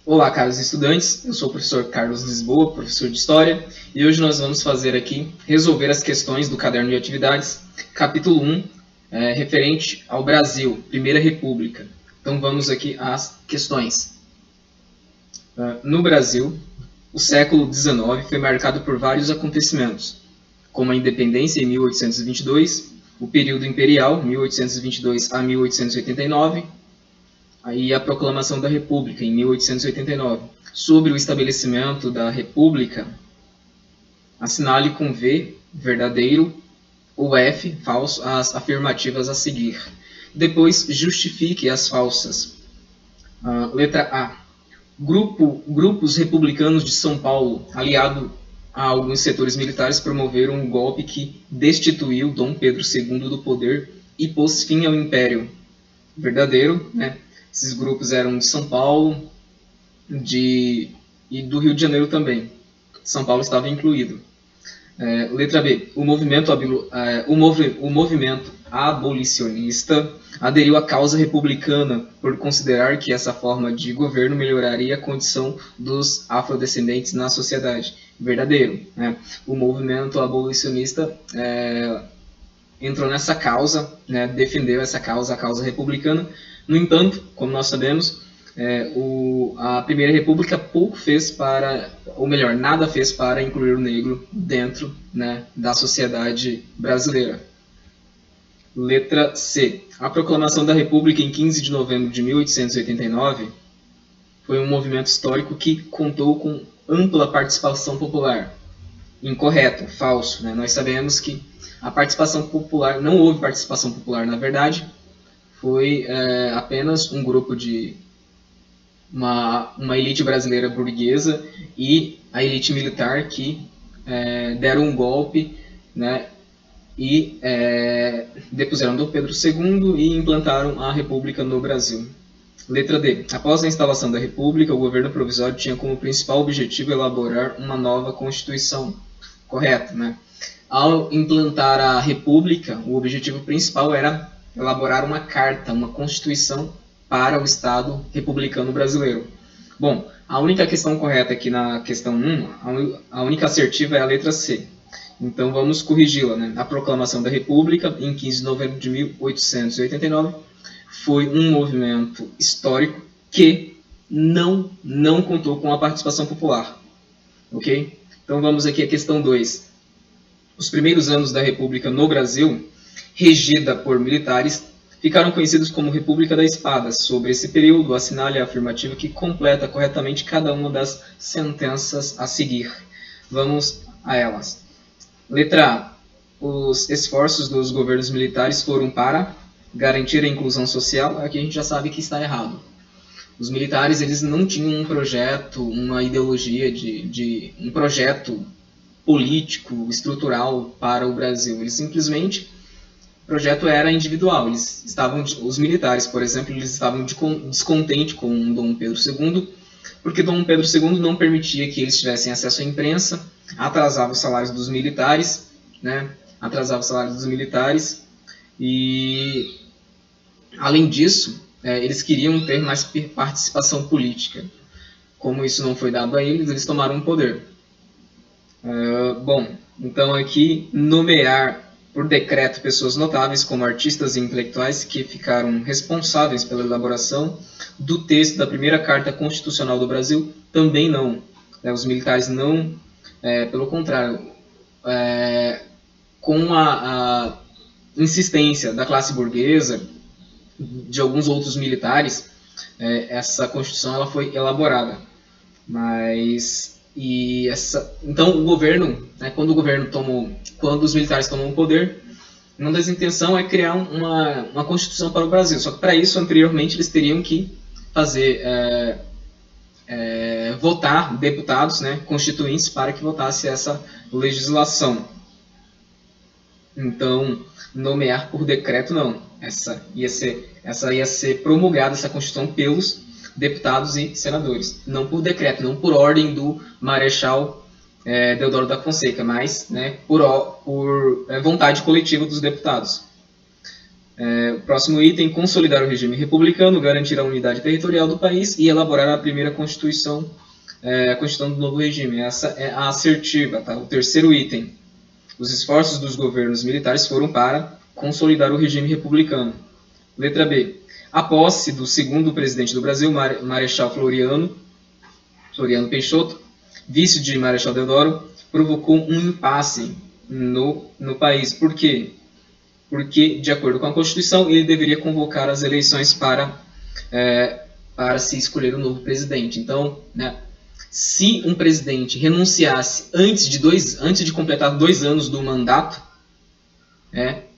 Olá, caros estudantes, eu sou o professor Carlos Lisboa, professor de História, e hoje nós vamos fazer aqui, resolver as questões do caderno de atividades, capítulo 1, referente ao Brasil, Primeira República. Então vamos aqui às questões. No Brasil, o século XIX foi marcado por vários acontecimentos, como a independência em 1822, o período imperial, 1822 a 1889, aí a proclamação da República, em 1889. Sobre o estabelecimento da República, assinale com V, verdadeiro, ou F, falso, as afirmativas a seguir. Depois, justifique as falsas. Letra A. Grupos republicanos de São Paulo, aliado a alguns setores militares, promoveram um golpe que destituiu Dom Pedro II do poder e pôs fim ao Império. Verdadeiro, né? Esses grupos eram de São Paulo e do Rio de Janeiro também. São Paulo estava incluído. Letra B. O movimento abolicionista aderiu à causa republicana por considerar que essa forma de governo melhoraria a condição dos afrodescendentes na sociedade. Verdadeiro. Né? O movimento abolicionista entrou nessa causa, né, defendeu essa causa, a causa republicana. No entanto, como nós sabemos, a Primeira República pouco fez para, ou melhor, nada fez para incluir o negro dentro, né, da sociedade brasileira. Letra C. A proclamação da República em 15 de novembro de 1889 foi um movimento histórico que contou com ampla participação popular. Incorreto, falso. Né? Nós sabemos que a participação popular, não houve participação popular, na verdade, foi apenas um grupo de uma elite brasileira burguesa e a elite militar que deram um golpe, né, e depuseram Dom Pedro II e implantaram a República no Brasil. Letra D. Após a instalação da República, o governo provisório tinha como principal objetivo elaborar uma nova Constituição. Correto, né? Ao implantar a República, o objetivo principal era elaborar uma carta, uma Constituição para o Estado republicano brasileiro. Bom, a única questão correta aqui na questão 1, a única assertiva é a letra C. Então vamos corrigi-la. Né? A proclamação da República, em 15 de novembro de 1889, foi um movimento histórico que não contou com a participação popular. Ok? Então vamos aqui à questão 2. Os primeiros anos da República no Brasil, regida por militares, ficaram conhecidos como República da Espada. Sobre esse período, assinale a afirmativa que completa corretamente cada uma das sentenças a seguir. Vamos a elas. Letra A. Os esforços dos governos militares foram para garantir a inclusão social. Aqui a gente já sabe que está errado. Os militares eles não tinham um projeto, uma ideologia um projeto político, estrutural para o Brasil. Eles simplesmente, o projeto era individual. Os militares, por exemplo, eles estavam descontentes com Dom Pedro II, porque Dom Pedro II não permitia que eles tivessem acesso à imprensa, atrasava os salários dos militares, né? E, além disso, eles queriam ter mais participação política. Como isso não foi dado a eles, eles tomaram o poder. Bom, então aqui nomear por decreto pessoas notáveis como artistas e intelectuais que ficaram responsáveis pela elaboração do texto da primeira Carta Constitucional do Brasil, também não. Os militares não, pelo contrário, com a insistência da classe burguesa, de alguns outros militares, essa Constituição ela foi elaborada. Então o governo, né, quando os militares tomam o poder, uma das intenções é criar uma Constituição para o Brasil. Só que para isso, anteriormente, eles teriam que votar deputados, né, constituintes, para que votasse essa legislação. Então, nomear por decreto não. Essa ia ser promulgada, essa Constituição, pelos deputados e senadores. Não por decreto, não por ordem do Marechal Deodoro da Fonseca, mas, né, por vontade coletiva dos deputados. O próximo item, consolidar o regime republicano, garantir a unidade territorial do país e elaborar a primeira Constituição, a Constituição do novo regime. Essa é a assertiva, tá? O terceiro item, os esforços dos governos militares foram para consolidar o regime republicano. Letra B, a posse do segundo presidente do Brasil, Marechal Floriano Peixoto, vice de Marechal Deodoro, provocou um impasse no país. Por quê? Porque, de acordo com a Constituição, ele deveria convocar as eleições para se escolher um novo presidente. Então, né, se um presidente renunciasse antes de completar 2 anos do mandato,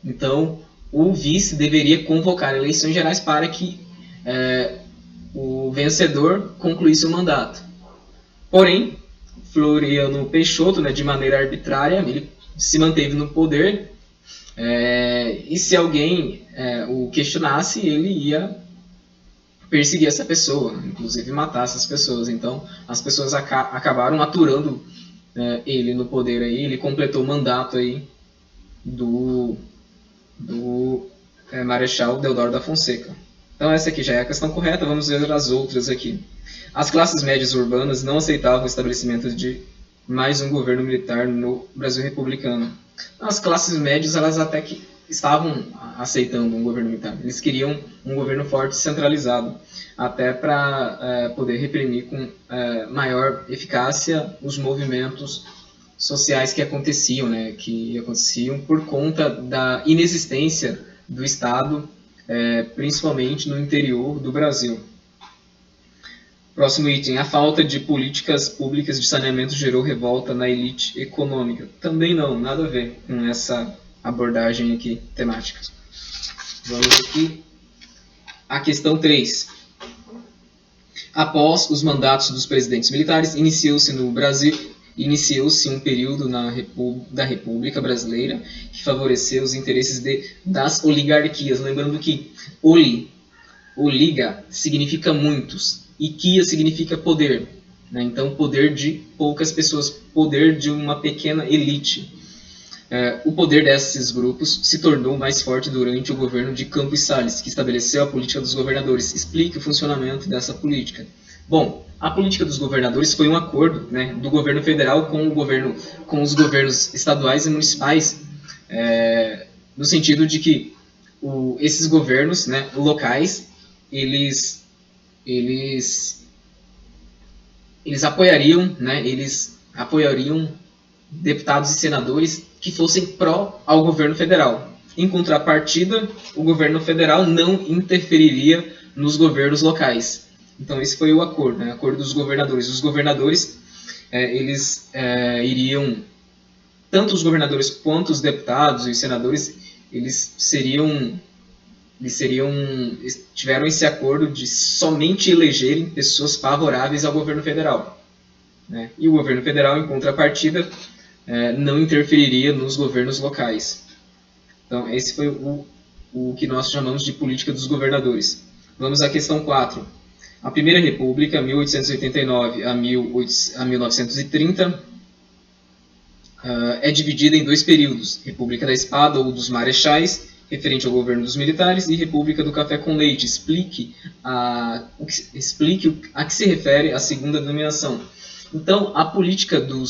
então o vice deveria convocar eleições gerais para que o vencedor concluísse o mandato. Porém, Floriano Peixoto, né, de maneira arbitrária, ele se manteve no poder, e se alguém o questionasse, ele ia perseguir essa pessoa, inclusive matar essas pessoas. Então, as pessoas acabaram aturando ele no poder. Aí, ele completou o mandato aí do Marechal Deodoro da Fonseca. Então, essa aqui já é a questão correta. Vamos ver as outras aqui. As classes médias urbanas não aceitavam o estabelecimento de mais um governo militar no Brasil republicano. As classes médias, elas até que estavam aceitando um governo militar. Eles queriam um governo forte e centralizado, até para poder reprimir com maior eficácia os movimentos sociais que aconteciam, né, por conta da inexistência do Estado, principalmente no interior do Brasil. Próximo item, a falta de políticas públicas de saneamento gerou revolta na elite econômica. Também não, nada a ver com essa abordagem aqui temática. Vamos aqui à questão 3. Após os mandatos dos presidentes militares, iniciou-se no Brasil um período da República Brasileira que favoreceu os interesses das oligarquias. Lembrando que oliga significa muitos e quia significa poder, né? Então, poder de poucas pessoas, poder de uma pequena elite. O poder desses grupos se tornou mais forte durante o governo de Campos Salles, que estabeleceu a política dos governadores. Explique o funcionamento dessa política. Bom, a política dos governadores foi um acordo, né, do governo federal com os governos estaduais e municipais, no sentido de que esses governos, né, locais, eles apoiariam, né, deputados e senadores que fossem pró ao governo federal. Em contrapartida, o governo federal não interferiria nos governos locais. Então, esse foi o acordo, né? Acordo dos governadores. Os governadores, eles iriam, tanto os governadores quanto os deputados e os senadores, eles tiveram esse acordo de somente elegerem pessoas favoráveis ao governo federal, né? E o governo federal, em contrapartida, não interferiria nos governos locais. Então, esse foi o que nós chamamos de política dos governadores. Vamos à questão 4. A Primeira República, 1889 a 1930, é dividida em 2 períodos: República da Espada ou dos Marechais, referente ao governo dos militares, e República do Café com Leite. Explique a que se refere a segunda denominação. Então, a política do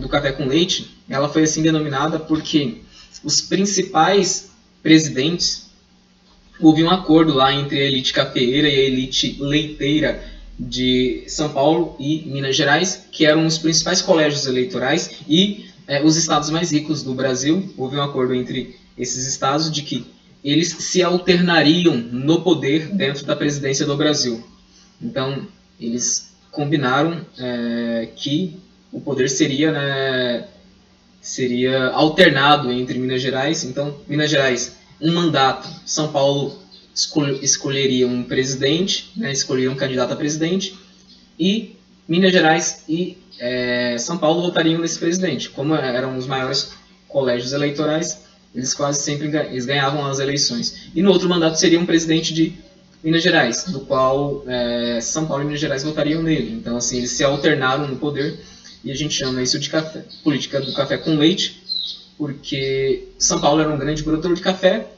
café com leite, ela foi assim denominada porque os principais presidentes, houve um acordo lá entre a elite cafeeira e a elite leiteira de São Paulo e Minas Gerais, que eram os principais colégios eleitorais, e os estados mais ricos do Brasil. Houve um acordo entre esses estados de que eles se alternariam no poder dentro da presidência do Brasil. Então, eles combinaram que o poder seria alternado entre Minas Gerais. Então, Minas Gerais, um mandato. São Paulo escolheria um presidente, né, escolheria um candidato a presidente, e Minas Gerais e São Paulo votariam nesse presidente. Como eram os maiores colégios eleitorais, eles quase sempre ganhavam as eleições. E no outro mandato seria um presidente de Minas Gerais, do qual São Paulo e Minas Gerais votariam nele. Então, assim, eles se alternaram no poder, e a gente chama isso de política do café com leite, porque São Paulo era um grande produtor de café,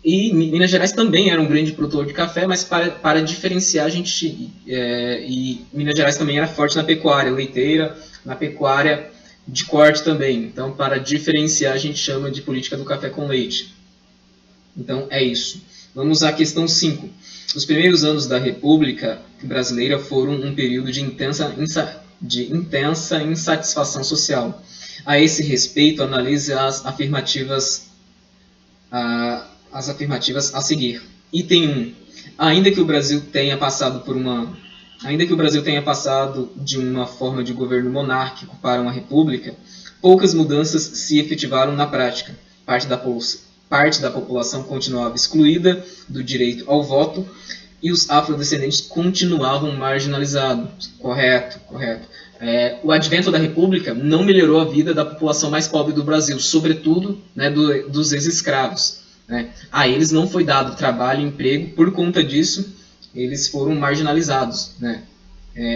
E Minas Gerais também era um grande produtor de café, mas para diferenciar, a gente. E Minas Gerais também era forte na pecuária leiteira, na pecuária de corte também. Então, para diferenciar, a gente chama de política do café com leite. Então, é isso. Vamos à questão 5. Os primeiros anos da República Brasileira foram um período de intensa insatisfação social. A esse respeito, analise as afirmativas a seguir. Item 1. Ainda que o Brasil tenha passado de uma forma de governo monárquico para uma república, poucas mudanças se efetivaram na prática. Parte da população continuava excluída do direito ao voto e os afrodescendentes continuavam marginalizados. Correto. O advento da República não melhorou a vida da população mais pobre do Brasil, sobretudo, né, dos ex-escravos. Né? A eles não foi dado trabalho e emprego, por conta disso, eles foram marginalizados. Né?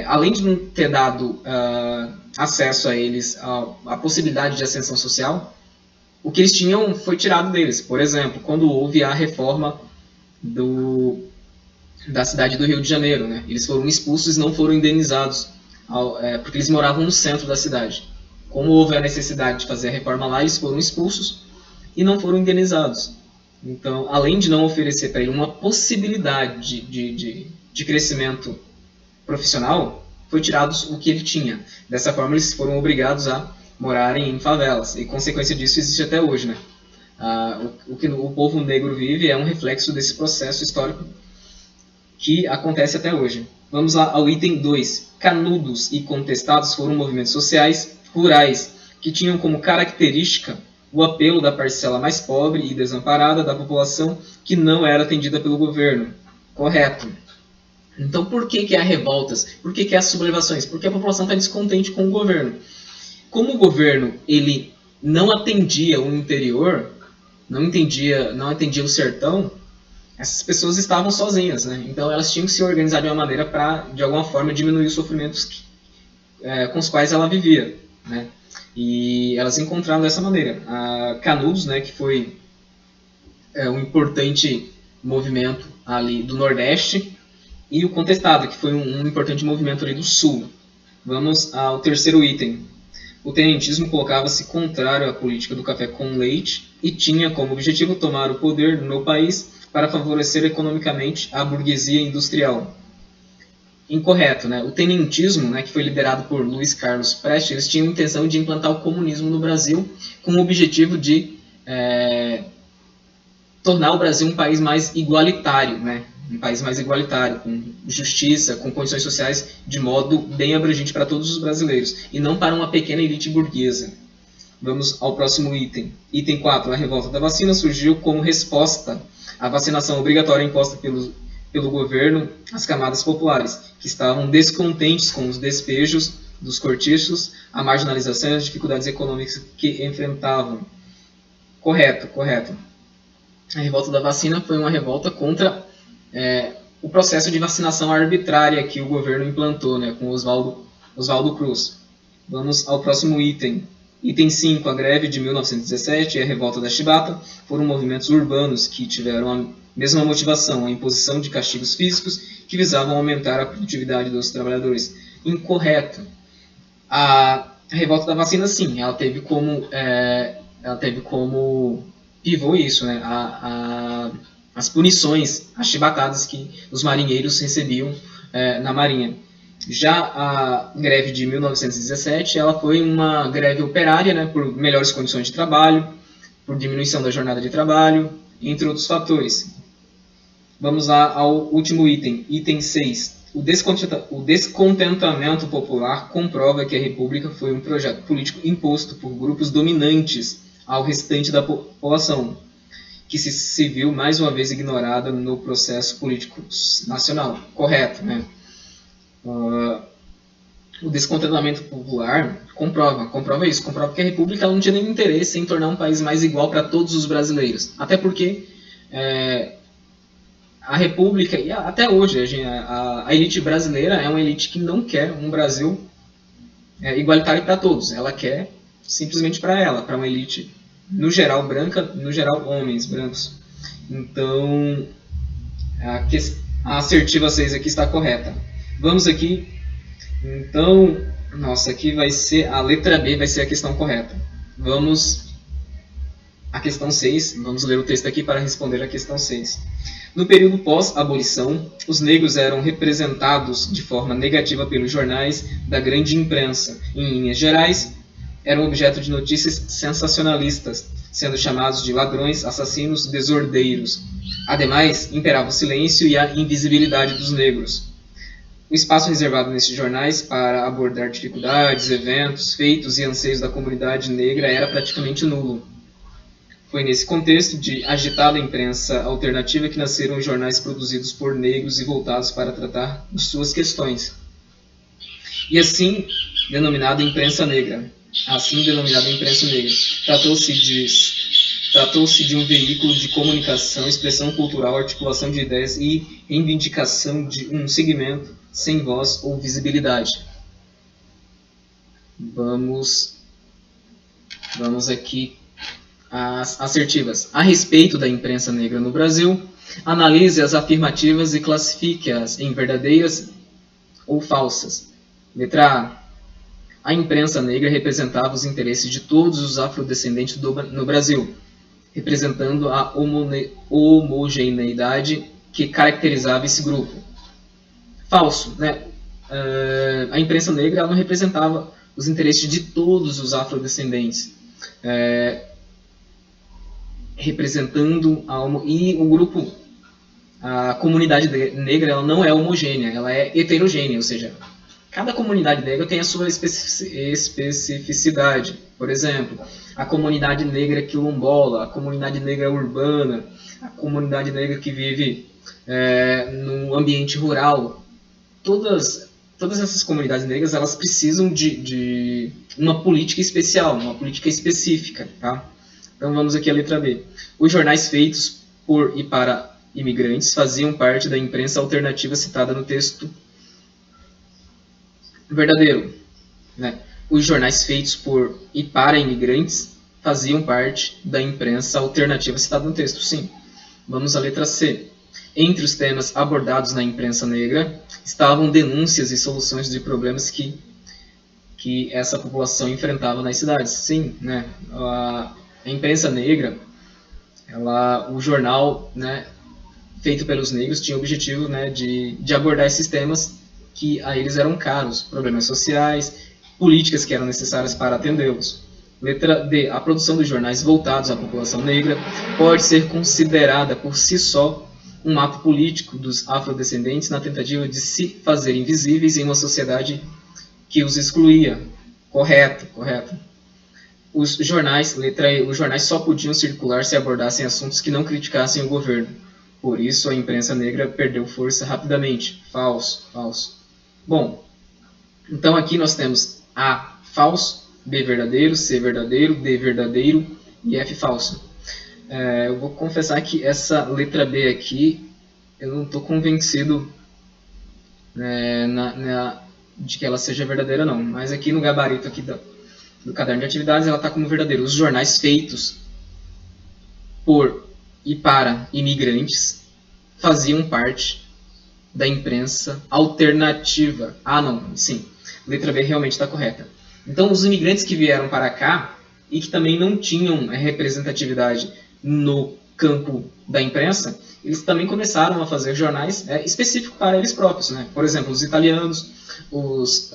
Além de não ter dado acesso a eles a possibilidade de ascensão social, o que eles tinham foi tirado deles. Por exemplo, quando houve a reforma da cidade do Rio de Janeiro, né? Eles foram expulsos e não foram indenizados, porque eles moravam no centro da cidade. Como houve a necessidade de fazer a reforma lá, eles foram expulsos e não foram indenizados. Então, além de não oferecer para ele uma possibilidade de crescimento profissional, foi tirado o que ele tinha. Dessa forma, eles foram obrigados a morarem em favelas. E consequência disso existe até hoje. Né? O que o povo negro vive é um reflexo desse processo histórico que acontece até hoje. Vamos lá ao item 2. Canudos e contestados foram movimentos sociais rurais que tinham como característica o apelo da parcela mais pobre e desamparada da população que não era atendida pelo governo. Correto. Então, por que há revoltas? Por que há sublevações? Porque a população está descontente com o governo. Como o governo ele não atendia o interior, não atendia o sertão, essas pessoas estavam sozinhas. Né? Então, elas tinham que se organizar de uma maneira para, de alguma forma, diminuir os sofrimentos com os quais ela vivia. Né? E elas encontraram dessa maneira. A Canudos, né, que foi um importante movimento ali do Nordeste, e o Contestado, que foi um importante movimento ali do Sul. Vamos ao terceiro item. O tenentismo colocava-se contrário à política do café com leite e tinha como objetivo tomar o poder no país para favorecer economicamente a burguesia industrial. Incorreto, né? O tenentismo, né, que foi liderado por Luiz Carlos Prestes, eles tinham a intenção de implantar o comunismo no Brasil com o objetivo de tornar o Brasil um país mais igualitário, né? Um país mais igualitário, com justiça, com condições sociais de modo bem abrangente para todos os brasileiros, e não para uma pequena elite burguesa. Vamos ao próximo item. Item 4. A revolta da vacina surgiu como resposta à vacinação obrigatória imposta pelo governo às camadas populares, que estavam descontentes com os despejos dos cortiços, a marginalização e as dificuldades econômicas que enfrentavam. Correto. A revolta da vacina foi uma revolta contra o processo de vacinação arbitrária que o governo implantou, né, com Oswaldo Cruz. Vamos ao próximo item. Item 5. A greve de 1917 e a revolta da Chibata foram movimentos urbanos que tiveram a mesma motivação, a imposição de castigos físicos que visavam aumentar a produtividade dos trabalhadores. Incorreto. A revolta da vacina, sim, ela teve como pivô isso, né? As punições, as chibatadas que os marinheiros recebiam na marinha. Já a greve de 1917, ela foi uma greve operária, né, por melhores condições de trabalho, por diminuição da jornada de trabalho, entre outros fatores. Vamos lá ao último item, item 6. O descontentamento popular comprova que a República foi um projeto político imposto por grupos dominantes ao restante da população, que se viu mais uma vez ignorada no processo político nacional. Correto, né? O descontentamento popular comprova isso, comprova que a República não tinha nenhum interesse em tornar um país mais igual para todos os brasileiros, até porque a República, e até hoje a elite brasileira é uma elite que não quer um Brasil igualitário para todos, ela quer simplesmente para uma elite, no geral branca, no geral homens brancos. Então, a assertiva 6 aqui está correta. Vamos aqui. Então, nossa, aqui vai ser a letra B, vai ser a questão correta. Vamos à questão 6. Vamos ler o texto aqui para responder a questão 6. No período pós-abolição, os negros eram representados de forma negativa pelos jornais da grande imprensa. Em linhas gerais, eram objeto de notícias sensacionalistas, sendo chamados de ladrões, assassinos, desordeiros. Ademais, imperava o silêncio e a invisibilidade dos negros. O espaço reservado nesses jornais para abordar dificuldades, eventos, feitos e anseios da comunidade negra era praticamente nulo. Foi nesse contexto de agitada imprensa alternativa que nasceram os jornais produzidos por negros e voltados para tratar de suas questões. E assim denominada imprensa negra. Tratou-se de um veículo de comunicação, expressão cultural, articulação de ideias e reivindicação de um segmento sem voz ou visibilidade. Vamos aqui às assertivas. A respeito da imprensa negra no Brasil, analise as afirmativas e classifique-as em verdadeiras ou falsas. Letra A. A imprensa negra representava os interesses de todos os afrodescendentes no Brasil, representando a homogeneidade que caracterizava esse grupo. Falso, né? A imprensa negra não representava os interesses de todos os afrodescendentes, representando e o grupo, a comunidade negra, ela não é homogênea, ela é heterogênea, ou seja, cada comunidade negra tem a sua especificidade. Por exemplo, a comunidade negra quilombola, a comunidade negra urbana, a comunidade negra que vive no ambiente rural. Todas essas comunidades negras, elas precisam de uma política especial, uma política específica. Tá? Então vamos aqui à letra B. Os jornais feitos por e para imigrantes faziam parte da imprensa alternativa citada no texto. Verdadeiro, né? Os jornais feitos por e para imigrantes faziam parte da imprensa alternativa citada no texto. Sim. Vamos à letra C. Entre os temas abordados na imprensa negra estavam denúncias e soluções de problemas que essa população enfrentava nas cidades. Sim, né? A imprensa negra, o jornal, né, feito pelos negros tinha o objetivo, né, de abordar esses temas que a eles eram caros, problemas sociais, políticas que eram necessárias para atendê-los. Letra D. A produção dos jornais voltados à população negra pode ser considerada por si só um ato político dos afrodescendentes na tentativa de se fazerem visíveis em uma sociedade que os excluía. Correto. Os jornais, letra E, os jornais só podiam circular se abordassem assuntos que não criticassem o governo. Por isso, a imprensa negra perdeu força rapidamente. Falso. Bom, então aqui nós temos A, falso, B, verdadeiro, C, verdadeiro, D, verdadeiro e F, falso. Eu vou confessar que essa letra B aqui, eu não estou convencido de que ela seja verdadeira, não. Mas aqui no gabarito aqui do caderno de atividades, ela está como verdadeiro. Os jornais feitos por e para imigrantes faziam parte da imprensa alternativa. Sim. Letra B realmente está correta. Então, os imigrantes que vieram para cá e que também não tinham representatividade no campo da imprensa, eles também começaram a fazer jornais específicos para eles próprios. Né? Por exemplo, os italianos, os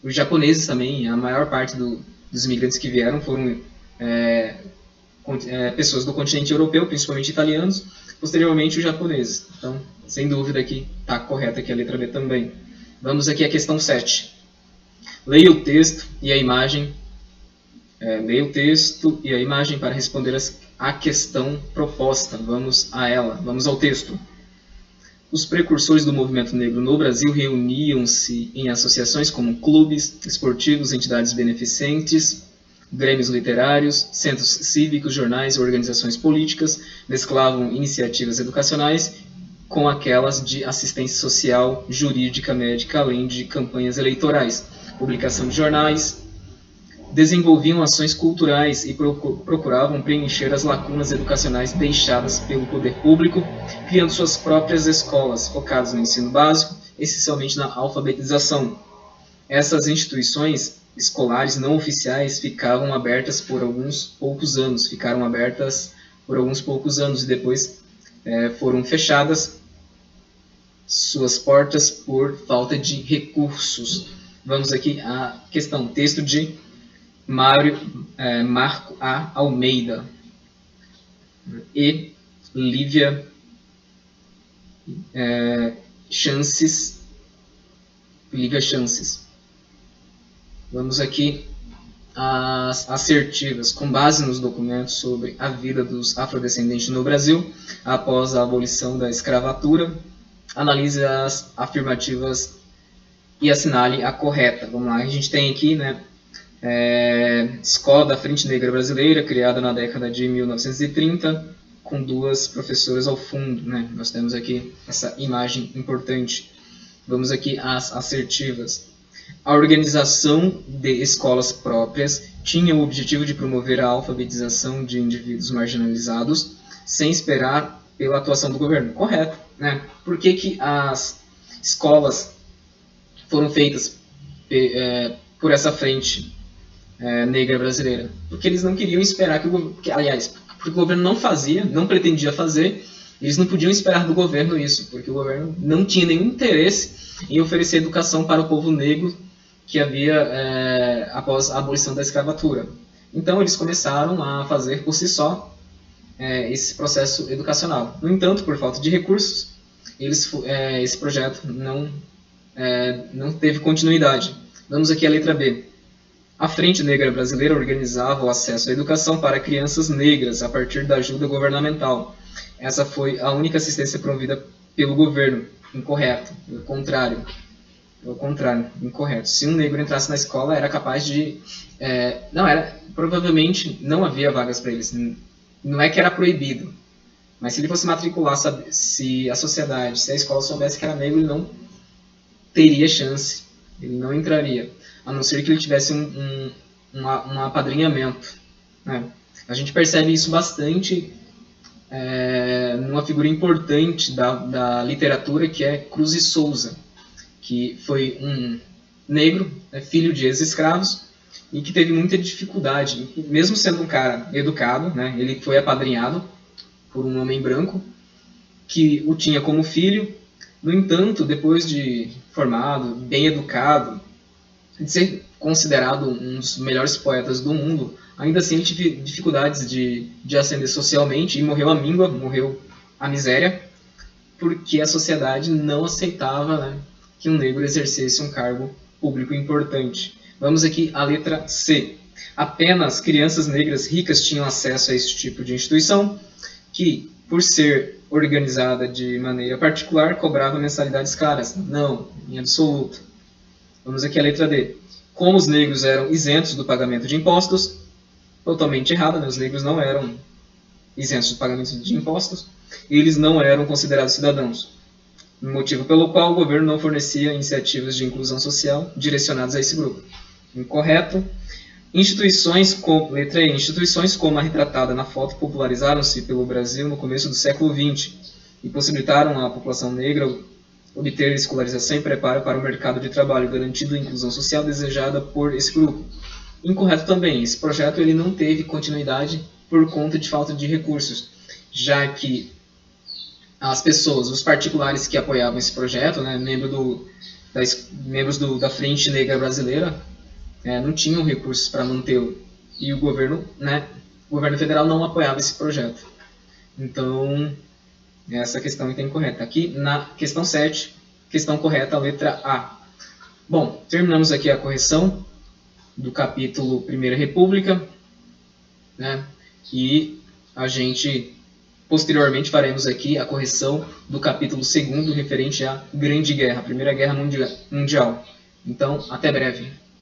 japoneses também, a maior parte dos imigrantes que vieram foram pessoas do continente europeu, principalmente italianos, posteriormente os japoneses. Então, sem dúvida aqui está correta aqui a letra B também. Vamos aqui à questão 7. Leia o texto e a imagem. Leia o texto e a imagem para responder a questão proposta. Vamos a ela. Vamos ao texto. Os precursores do movimento negro no Brasil reuniam-se em associações como clubes esportivos, entidades beneficentes, grêmios literários, centros cívicos, jornais e organizações políticas, mesclavam iniciativas educacionais com aquelas de assistência social, jurídica, médica, além de campanhas eleitorais, publicação de jornais, desenvolviam ações culturais e procuravam preencher as lacunas educacionais deixadas pelo poder público, criando suas próprias escolas, focadas no ensino básico, essencialmente na alfabetização. Essas instituições escolares não oficiais ficaram abertas por alguns poucos anos e depois foram fechadas suas portas por falta de recursos. Vamos aqui à questão, texto de Marco A. Almeida e Lívia Chances. Vamos aqui às assertivas. Com base nos documentos sobre a vida dos afrodescendentes no Brasil após a abolição da escravatura, analise as afirmativas e assinale a correta. Vamos lá, a gente tem aqui, Escola da Frente Negra Brasileira, criada na década de 1930, com 2 professoras ao fundo. Nós temos aqui essa imagem importante. Vamos aqui às assertivas. A organização de escolas próprias tinha o objetivo de promover a alfabetização de indivíduos marginalizados, sem esperar pela atuação do governo. Correto. Por que as escolas foram feitas por essa frente negra brasileira? Porque eles não queriam esperar porque o governo não pretendia fazer, eles não podiam esperar do governo isso, porque o governo não tinha nenhum interesse em oferecer educação para o povo negro que havia após a abolição da escravatura. Então eles começaram a fazer por si só esse processo educacional. No entanto, por falta de recursos, esse projeto não teve continuidade. Vamos aqui à letra B. A Frente Negra Brasileira organizava o acesso à educação para crianças negras a partir da ajuda governamental. Essa foi a única assistência promovida pelo governo. Incorreto. O contrário, incorreto. Se um negro entrasse na escola, era capaz de... provavelmente não havia vagas para eles. Não é que era proibido, mas se ele fosse matricular, se a escola soubesse que era negro, ele não teria chance, ele não entraria, a não ser que ele tivesse um apadrinhamento. A gente percebe isso bastante numa figura importante da literatura, que é Cruz e Souza, que foi um negro, filho de ex-escravos, e que teve muita dificuldade, mesmo sendo um cara educado, ele foi apadrinhado por um homem branco, que o tinha como filho. No entanto, depois de formado, bem educado, de ser considerado um dos melhores poetas do mundo, ainda assim ele teve dificuldades de ascender socialmente, e morreu à míngua, morreu à miséria, porque a sociedade não aceitava que um negro exercesse um cargo público importante. Vamos aqui à letra C. Apenas crianças negras ricas tinham acesso a esse tipo de instituição, que, por ser organizada de maneira particular, cobrava mensalidades caras. Não, em absoluto. Vamos aqui à letra D. Como os negros eram isentos do pagamento de impostos, totalmente errado, os negros não eram isentos do pagamento de impostos, e eles não eram considerados cidadãos, motivo pelo qual o governo não fornecia iniciativas de inclusão social direcionadas a esse grupo. Incorreto. Letra E. Instituições como a retratada na foto popularizaram-se pelo Brasil no começo do século XX e possibilitaram à população negra obter escolarização e preparo para o mercado de trabalho, garantindo a inclusão social desejada por esse grupo. Incorreto também. Esse projeto ele não teve continuidade por conta de falta de recursos, já que as pessoas, os particulares que apoiavam esse projeto, membros da Frente Negra Brasileira, não tinham recursos para mantê-lo, e o governo federal não apoiava esse projeto. Então, essa questão está incorreta. Aqui na questão 7, questão correta, a letra A. Bom, terminamos aqui a correção do capítulo Primeira República, e a gente posteriormente faremos aqui a correção do capítulo 2º referente à Grande Guerra, Primeira Guerra Mundial. Então, até breve.